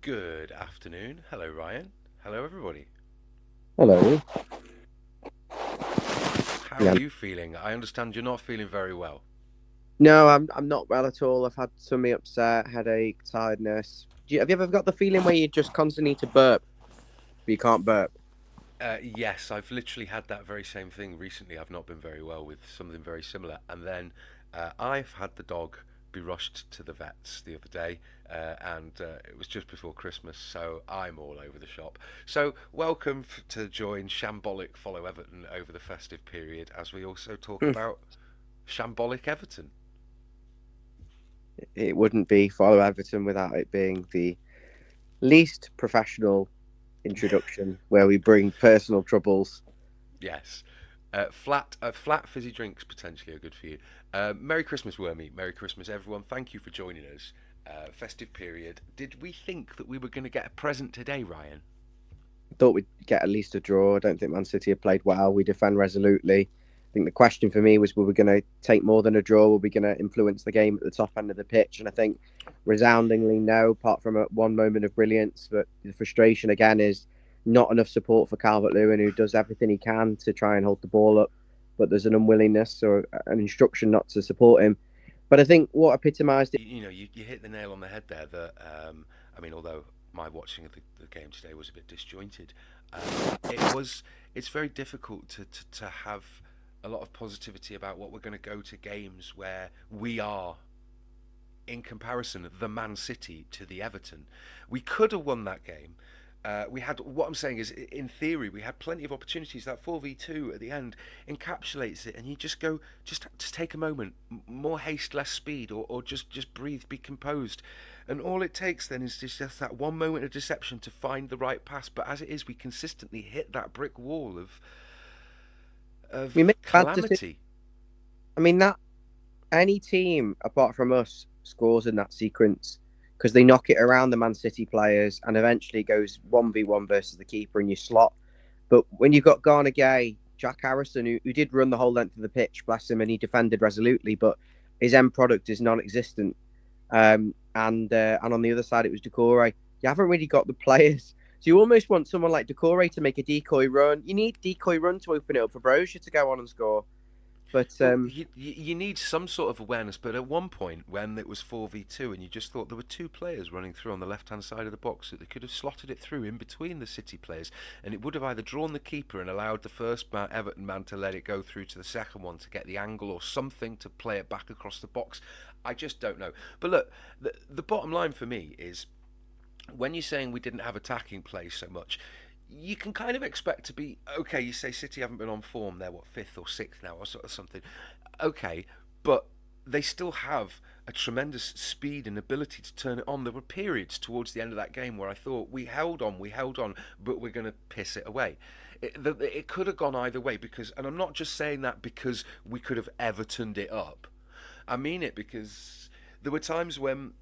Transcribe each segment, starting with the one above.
Good afternoon. Hello, Ryan. Hello, everybody. Hello. How are Yeah. you feeling? I understand you're not feeling very well. No, I'm not well at all. I've had tummy upset, headache, tiredness. Have you ever got the feeling where you just constantly need to burp, but you can't burp? Yes, I've literally had that very same thing recently. I've not been very well with something very similar. And then I've had the dog be rushed to the vets the other day, and it was just before Christmas, so I'm all over the shop. So, welcome to join Shambolic Follow Everton over the festive period as we also talk about Shambolic Everton. It wouldn't be Follow Everton without it being the least professional introduction where we bring personal troubles. Yes. Flat fizzy drinks potentially are good for you. Merry Christmas, Wormy. Merry Christmas, everyone. Thank you for joining us. Festive period. Did we think that we were going to get a present today, Ryan? Thought we'd get at least a draw. I don't think Man City have played well. We defend resolutely. I think the question for me was, were we going to take more than a draw? Were we going to influence the game at the top end of the pitch? And I think resoundingly no, apart from one moment of brilliance. But the frustration again is not enough support for Calvert-Lewin, who does everything he can to try and hold the ball up, but there's an unwillingness or an instruction not to support him. But I think what epitomised it. You hit the nail on the head there. That I mean, although my watching of the game today was a bit disjointed, it was. It's very difficult to have a lot of positivity about what we're going to go to games where we are, in comparison, the Man City to the Everton. We could have won that game. We had what I'm saying is, in theory, we had plenty of opportunities. That 4v2 at the end encapsulates it, and you just go, just take a moment, more haste, less speed, or just breathe, be composed, and all it takes then is just that one moment of deception to find the right pass. But as it is, we consistently hit that brick wall We of make bad decisions. calamity. I mean, that any team apart from us scores in that sequence because they knock it around the Man City players and eventually goes 1v1 versus the keeper in your slot. But when you've got Garner Gay, Jack Harrison, who did run the whole length of the pitch, bless him, and he defended resolutely, but his end product is non existent. And on the other side, it was Decore. You haven't really got the players. So you almost want someone like Decore to make a decoy run. You need decoy run to open it up for Brozier to go on and score. But Well, you need some sort of awareness, but at one point when it was 4v2 and you just thought there were two players running through on the left hand side of the box, that they could have slotted it through in between the City players, and it would have either drawn the keeper and allowed the first Everton man to let it go through to the second one to get the angle or something to play it back across the box. I just don't know. But look, the bottom line for me is, when you're saying we didn't have attacking play so much, you can kind of expect to be okay. You say City haven't been on form; they're what, fifth or sixth now, or sort of something. Okay, but they still have a tremendous speed and ability to turn it on. There were periods towards the end of that game where I thought we held on, but we're going to piss it away. It could have gone either way, because, and I'm not just saying that because we could have Evertoned it up. I mean it because there were times when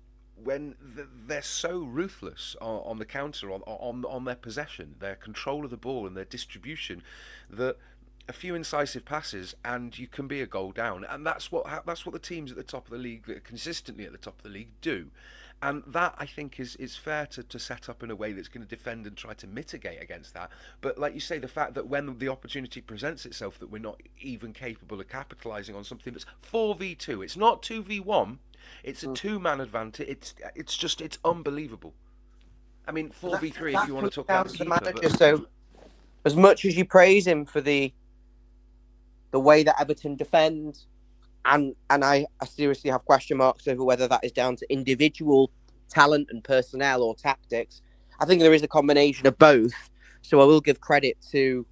they're so ruthless on the counter, on their possession, their control of the ball and their distribution, that a few incisive passes and you can be a goal down, and that's what the teams at the top of the league, that are consistently at the top of the league, do. And that, I think, is fair to set up in a way that's going to defend and try to mitigate against that. But like you say, the fact that when the opportunity presents itself, that we're not even capable of capitalising on something that's 4v2. It's not 2v1. It's a two-man advantage. It's unbelievable. I mean, 4v3 if that you want comes to talk about down the to the keeper, but manager. So as much as you praise him for the way that Everton defend, and I seriously have question marks over whether that is down to individual talent and personnel or tactics. I think there is a combination of both. So I will give credit to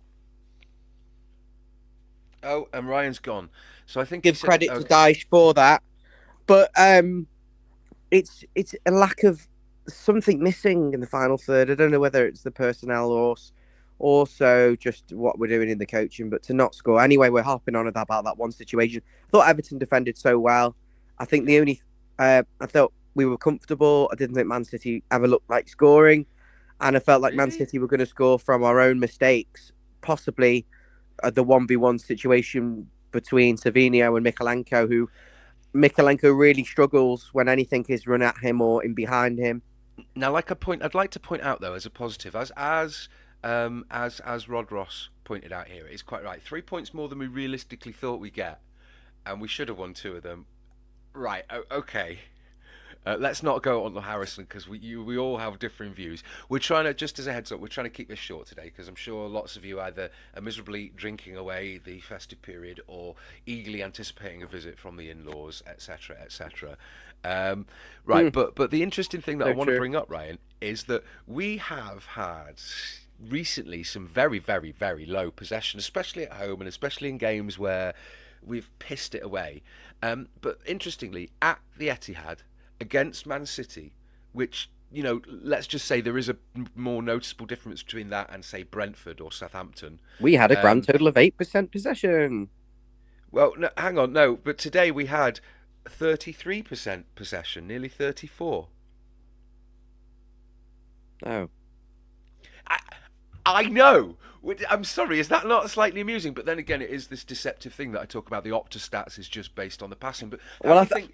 oh, and Ryan's gone. So I think he said okay. Dyche for that. But it's a lack of something missing in the final third. I don't know whether it's the personnel or also just what we're doing in the coaching, but to not score. Anyway, we're harping on about that one situation. I thought Everton defended so well. I think the only I thought we were comfortable. I didn't think Man City ever looked like scoring, and I felt like Man Really? City were going to score from our own mistakes, possibly the 1v1 situation between Savinio and Mikalenko, who Mikalenko really struggles when anything is run at him or in behind him. Now, I'd like to point out though, as a positive, as Rod Ross pointed out here, it's quite right. 3 points more than we realistically thought we get, and we should have won two of them. Right? Okay. Let's not go on to Harrison because we all have different views. We're trying to, just as a heads up, we're trying to keep this short today because I'm sure lots of you either are miserably drinking away the festive period or eagerly anticipating a visit from the in-laws, etc., etc. Right, Mm, but the interesting thing that I so want to true. bring up, Ryan, is that we have had recently some very, very, very low possession, especially at home and especially in games where we've pissed it away. But interestingly, at the Etihad against Man City, which, let's just say there is a more noticeable difference between that and, say, Brentford or Southampton. We had a grand Um, total of 8% possession. well, no, hang on, no, but today we had 33% possession, nearly 34. Oh, I, I know. I'm sorry, is that not slightly amusing? But then again, it is this deceptive thing that I talk about. The Opta stats is just based on the passing. But how well, do you think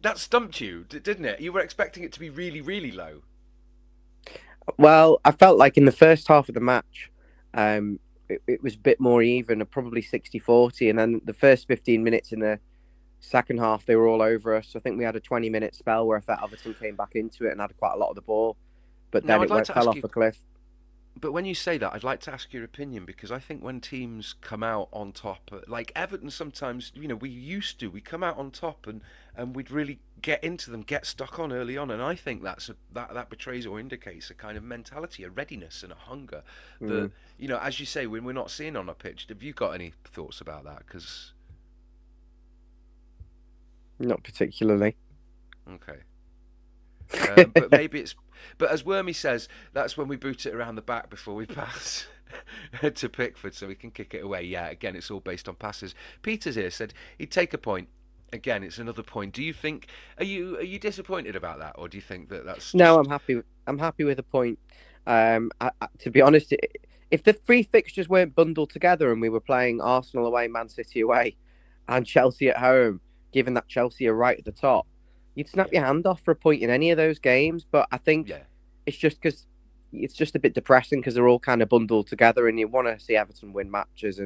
that stumped you, didn't it? You were expecting it to be really, really low. I felt like in the first half of the match, it was a bit more even, probably 60-40. And then the first 15 minutes in the second half, they were all over us. I think we had a 20-minute spell where I thought Everton came back into it and had quite a lot of the ball, but Now, then I'd it like to fell ask off you, a cliff. but when you say that, I'd like to ask your opinion because I think when teams come out on top, like Everton, sometimes we come out on top and we'd really get into them, get stuck on early on, and I think that betrays or indicates a kind of mentality, a readiness, and a hunger that Mm, as you say, when we're not seeing on a pitch. Have you got any thoughts about that? Because not particularly. okay. But maybe it's. But as Wormy says, that's when we boot it around the back before we pass to Pickford, so we can kick it away. Yeah, again, it's all based on passes. Peters here said he'd take a point. Again, it's another point. Do you think? Are you disappointed about that, or do you think that that's No, just? I'm happy with the point. To be honest, if the three fixtures weren't bundled together and we were playing Arsenal away, Man City away, and Chelsea at home, given that Chelsea are right at the top, you'd snap Yeah, your hand off for a point in any of those games. But I think yeah. it's just because it's just a bit depressing because they're all kind of bundled together, and you want to see Everton win matches.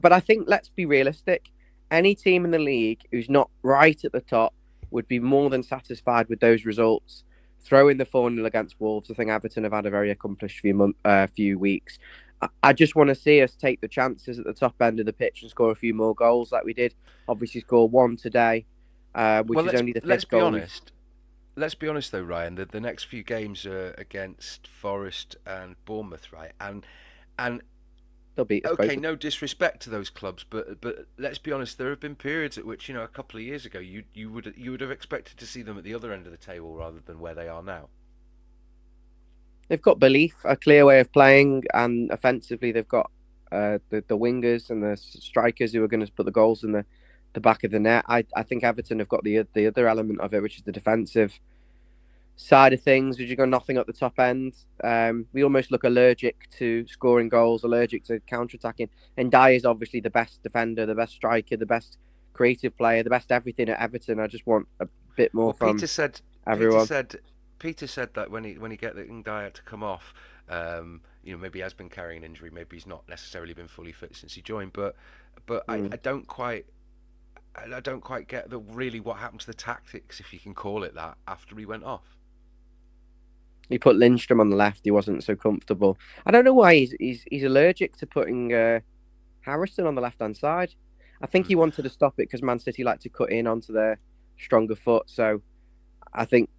But I think let's be realistic. Any team in the league who's not right at the top would be more than satisfied with those results. Throw in the 4-0 against Wolves. I think Everton have had a very accomplished few weeks. I just want to see us take the chances at the top end of the pitch and score a few more goals like we did. Obviously, score one today, which Well, is let's only the let's fifth be goal we've. honest. Let's be honest though, Ryan. The next few games are against Forest and Bournemouth, right? And They'll beat us okay, both. no disrespect to those clubs, but let's be honest. There have been periods at which a couple of years ago you would have expected to see them at the other end of the table rather than where they are now. They've got belief, a clear way of playing, and offensively they've got the wingers and the strikers who are going to put the goals in the back of the net. I think Everton have got the other element of it, which is the defensive side of things, which you got nothing at the top end. We almost look allergic to scoring goals, allergic to counter-attacking. And Ndiaye is obviously the best defender, the best striker, the best creative player, the best everything at Everton. I just want a bit more Well, from Peter everyone. said, Peter said that when he get the Ndiaye to come off, maybe he has been carrying an injury, maybe he's not necessarily been fully fit since he joined, but I, Mm. I don't quite. I don't quite get really what happened to the tactics, if you can call it that, after he went off. He put Lindstrom on the left. He wasn't so comfortable. I don't know why he's allergic to putting Harrison on the left hand side. I think Hmm. he wanted to stop it because Man City like to cut in onto their stronger foot. So I think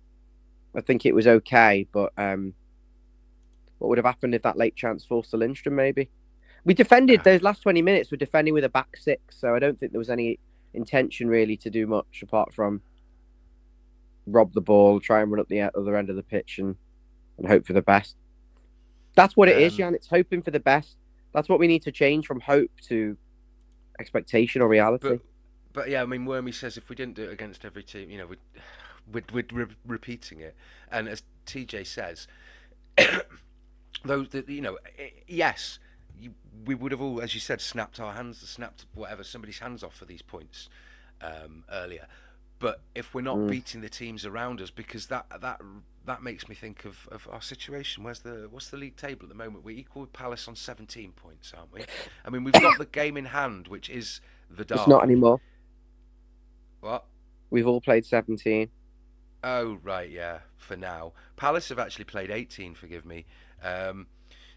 I think it was okay. But what would have happened if that late chance forced to Lindstrom? Maybe we defended Ah, those last 20 minutes. We're defending with a back six, so I don't think there was any intention really to do much apart from rob the ball, try and run up the other end of the pitch, and hope for the best. That's what it is, um, Jan. It's hoping for the best. That's what we need to change from hope to expectation or but reality. but yeah, I mean, Wormy says if we didn't do it against every team, we're repeating it. And as TJ says, those that yes, we would have all, as you said, snapped whatever somebody's hands off for these points earlier. But if we're not beating the teams around us, because that makes me think of our situation. What's the league table at the moment? We're equal with Palace on 17 points, aren't we? I mean, we've got the game in hand, which is the derby. It's not anymore. What? We've all played 17. Oh, right, yeah, for now. Palace have actually played 18, forgive me.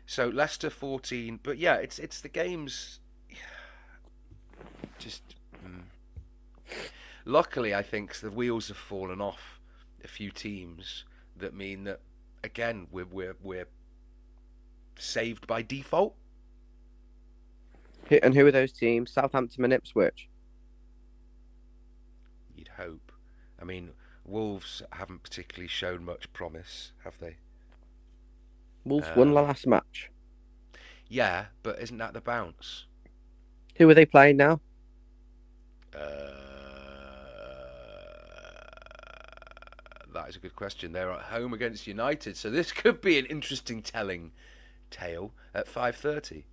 So Leicester 14, but yeah, it's the games. Just luckily, I think the wheels have fallen off a few teams that mean that again we're saved by default. And who are those teams? Southampton and Ipswich. You'd hope. I mean, Wolves haven't particularly shown much promise, have they? Wolves won the last match. Yeah, but isn't that the bounce? Who are they playing now? That is a good question. They're at home against United, so this could be an interesting telling tale at 5:30.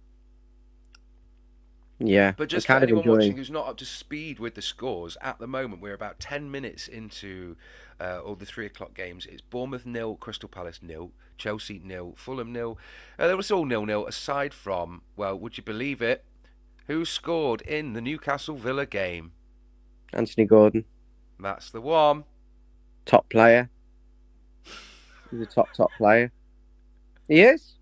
Yeah, but just for anyone watching who's not up to speed with the scores, at the moment we're about 10 minutes into all the 3 o'clock games. It's Bournemouth 0, Crystal Palace 0, Chelsea 0, Fulham 0. There was all 0-0 aside from, well, would you believe it? Who scored in the Newcastle Villa game? Anthony Gordon. That's the one. Top player. He's a top player. He is.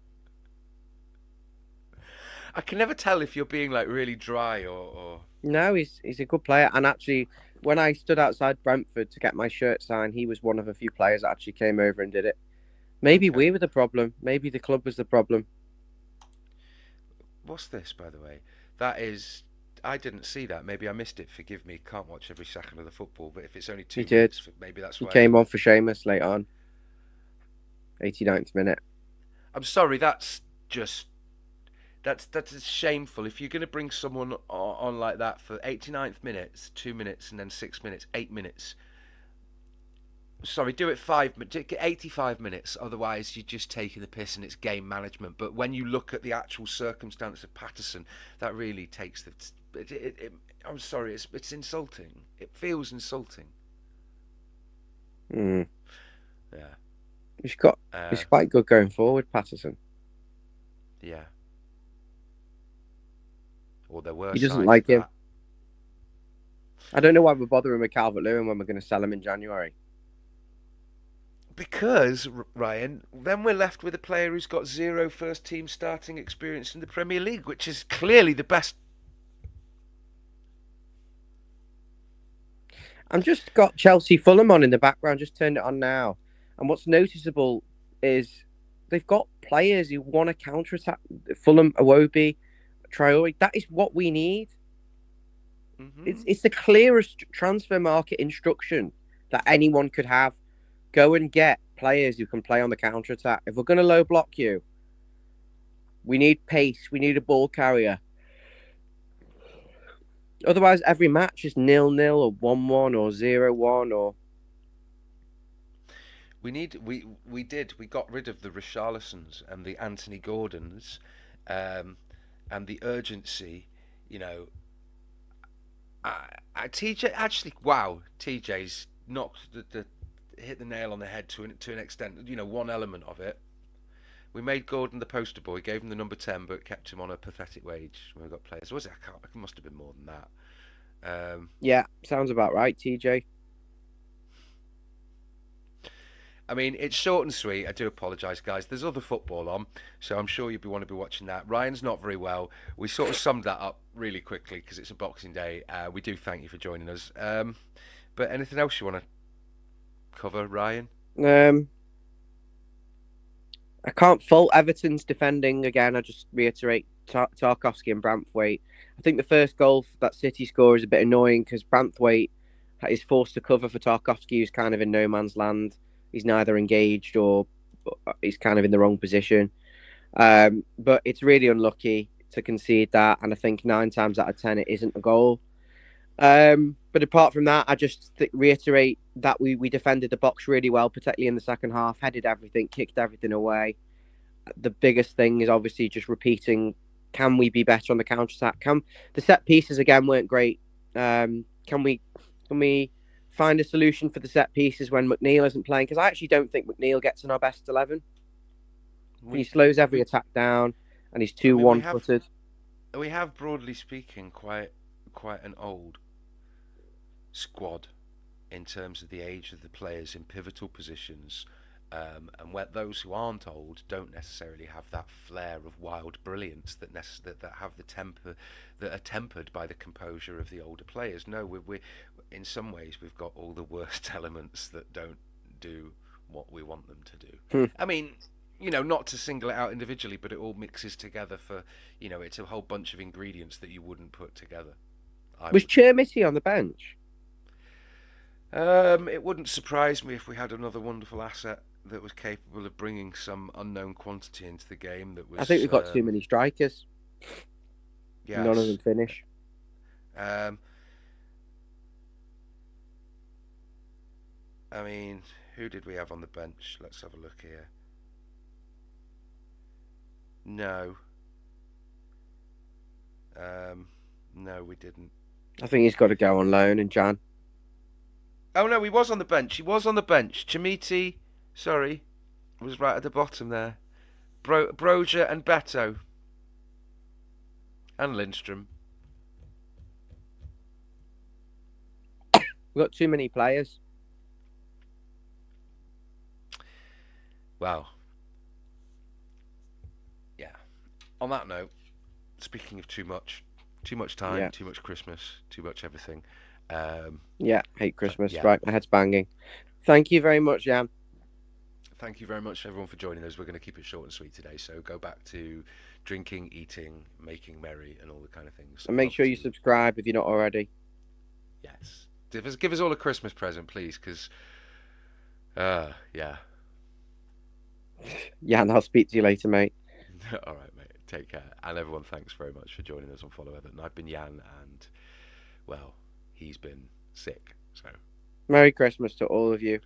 I can never tell if you're being like really dry or... No, he's a good player. And actually, when I stood outside Brentford to get my shirt signed, he was one of a few players that actually came over and did it. Maybe we were the problem. Maybe the club was the problem. What's this, by the way? That is... I didn't see that. Maybe I missed it. Forgive me. Can't watch every second of the football. But if it's only 2 minutes, maybe that's why. He came on for Seamus late on. 89th minute. I'm sorry. That's shameful. If you're going to bring someone on like that for 89th minutes, 2 minutes, and then 6 minutes, 8 minutes. Sorry, do it 85 minutes. Otherwise, you're just taking the piss and it's game management. But when you look at the actual circumstance of Patterson, that really takes the... I'm sorry, it's insulting. It feels insulting. Yeah. He's quite good going forward, Patterson. Yeah. Or there were. He doesn't like him. I don't know why we're bothering with Calvert-Lewin when we're going to sell him in January. Because, Ryan, then we're left with a player who's got 0 first-team starting experience in the Premier League, which is clearly the best. I've just got Chelsea Fulham on in the background, just turned it on now. And what's noticeable is they've got players who want to counter-attack. Fulham, Iwobi, Traore. That is what we need. Mm-hmm. It's the clearest transfer market instruction that anyone could have. Go and get players who can play on the counter-attack. If we're going to low block you, we need pace. We need a ball carrier. Otherwise, every match is 0-0 or 1-1 or 0-1 or... We got rid of the Richarlisons and the Anthony Gordons, and the urgency, you know. TJ actually, wow, TJ's knocked hit the nail on the head to an extent. You know, one element of it. We made Gordon the poster boy, gave him the number 10, but kept him on a pathetic wage when we got players. Was it? It must have been more than that. Yeah, sounds about right, TJ. I mean, it's short and sweet. I do apologise, guys. There's other football on, so I'm sure you'll want to be watching that. Ryan's not very well. We sort of summed that up really quickly because it's a Boxing Day. We do thank you for joining us. But anything else you want to cover, Ryan? I can't fault Everton's defending again. I just reiterate Tarkowski and Branthwaite. I think the first goal that City score is a bit annoying because Branthwaite is forced to cover for Tarkowski, who's kind of in no man's land. He's neither engaged or he's kind of in the wrong position. But it's really unlucky to concede that, and I think 9 times out of 10 it isn't a goal. But apart from that, I just reiterate that we defended the box really well, particularly in the second half, headed everything, kicked everything away. The biggest thing is obviously just repeating, can we be better on the counter-attack? The set pieces again weren't great. Can we find a solution for the set pieces when McNeil isn't playing, because I actually don't think McNeil gets in our best 11. He slows every attack down, and he's too one-footed. We have, broadly speaking, quite an old squad in terms of the age of the players in pivotal positions, and where those who aren't old don't necessarily have that flair of wild brilliance that have the temper, that are tempered by the composure of the older players. No, we in some ways we've got all the worst elements that don't do what we want them to do. I mean, not to single it out individually, but it all mixes together for, it's a whole bunch of ingredients that you wouldn't put together. Was Chermity on the bench? It wouldn't surprise me if we had another wonderful asset that was capable of bringing some unknown quantity into the game. I think we've got too many strikers. Yes. None of them finish. I mean, who did we have on the bench? Let's have a look here. No. No, we didn't. I think he's got to go on loan, and Jan. Oh no, he was on the bench. Chermity, sorry, was right at the bottom there. Broja and Beto. And Lindstrom. We've got too many players. Well, yeah. On that note, speaking of too much time, too much Christmas, too much everything. Hate Christmas. Yeah. Right, my head's banging. Thank you very much, Jan. Thank you very much, everyone, for joining us. We're going to keep it short and sweet today, so go back to drinking, eating, making merry, and all the kind of things. And make sure you subscribe if you're not already. Yes. Give us all a Christmas present, please, because, yeah. Jan, I'll speak to you later, mate. All right, mate. Take care. And everyone, thanks very much for joining us on Follow Everton. I've been Jan, and, well, he's been sick, so. Merry Christmas to all of you.